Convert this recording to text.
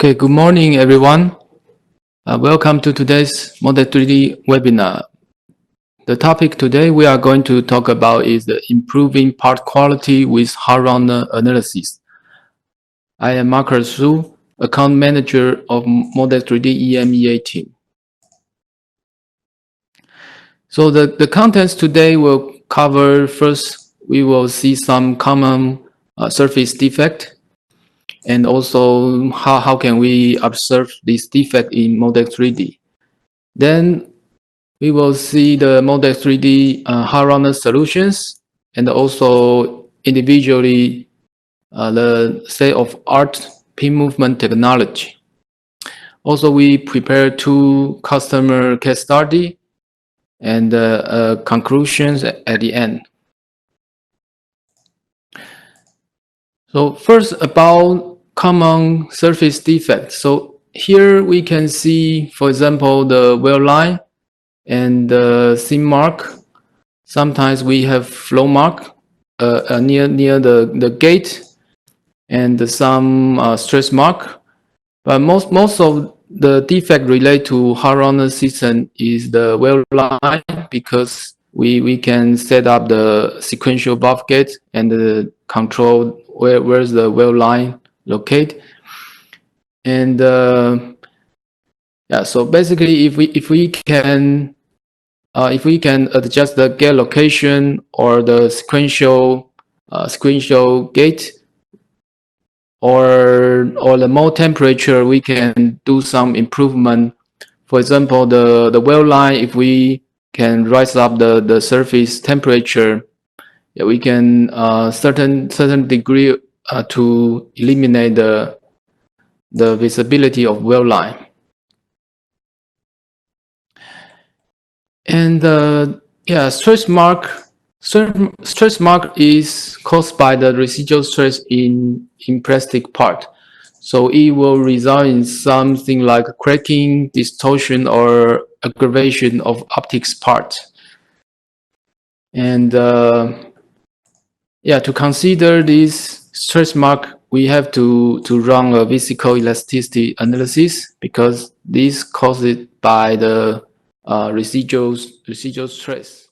Okay, good morning, everyone. Welcome to today's Model 3D webinar. The topic today we are going to talk about is the improving part quality with hard-runner analysis. I am Marcus Su, account manager of Model 3D EMEA team. So the contents today will cover, first, we will see some common surface defect, and also how can we observe this defect in Model 3D. Then we will see the Model 3D hard-runner solutions, and also individually the state-of-art pin movement technology. Also, we prepare two customer case study and conclusions at the end. So first, about common surface defects. So here we can see, for example, the weld line and the seam mark. Sometimes we have flow mark near the gate, and some stress mark. But most of the defect related to hard-runner system is the weld line, because we can set up the sequential buff gate and control where's the weld line located. And yeah, so basically, if we can adjust the gate location or the sequential gate or the mold temperature, we can do some improvement. For example, the weld line, if we can rise up the surface temperature, yeah, we can certain degree to eliminate the visibility of weld line. And yeah, stress mark is caused by the residual stress in plastic part. So it will result in something like cracking, distortion, or aggravation of optics part. And yeah, to consider this stress mark, we have to run a physical elasticity analysis, because this caused by the residual stress.